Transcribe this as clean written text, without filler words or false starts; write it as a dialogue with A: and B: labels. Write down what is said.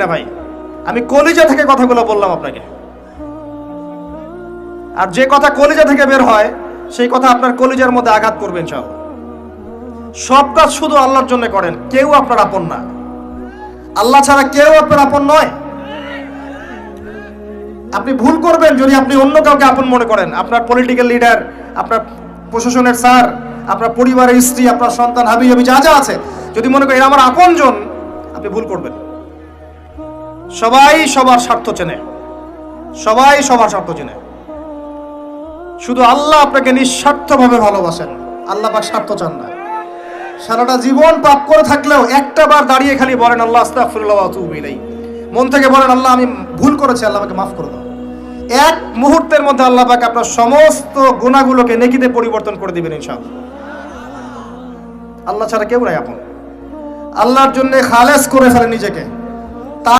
A: না ভাই, আমি কলিজা থেকে কথাগুলো বললাম আপনাকে। আর যে কথা কলিজা থেকে বের হয় সেই কথা আপনার কলিজার মধ্যে আঘাত করবে ইনশাআল্লাহ। সব কাজ শুধু আল্লাহর জন্য করেন, কেউ আপনার আপন না। আল্লাহ ছাড়া কেউ আপনার আপন নয়। আপনি ভুল করবেন যদি আপনি অন্য কাউকে আপন মনে করেন। আপনার পলিটিক্যাল লিডার, আপনার প্রশাসনের স্যার, আপনার পরিবারের স্ত্রী, আপনার সন্তান, হাবি হাবি যা যা আছে, যদি মনে করেন এরা আমার আপনজন, আপনি ভুল করবেন। সবাই সবার স্বার্থ চেনে, সবাই সবার স্বার্থ চেনে। শুধু আল্লাহ আপনাকে নিঃস্বার্থভাবে ভালোবাসেন। আল্লাহ পাক স্বার্থ চান না। সারাটা জীবন পাপ করে থাকলেও একটা বার দাঁড়িয়ে খালি বলেন আল্লাহ আস্তাগফিরুল্লাহ ওয়া আতুবু ইলাইহি। মন থেকে বলেন আল্লাহ আমি ভুল করেছি, আল্লাহ আমাকে মাফ করে দাও। এক মুহূর্তের মধ্যে আল্লাহ পাক আপনার সমস্ত গুনাহগুলোকে নেকিতে পরিবর্তন করে দিবেন ইনশাআল্লাহ। আল্লাহ ছাড়া কেউ নাই আপন। আল্লাহর জন্য খালেস করে ফেলেন নিজেকে।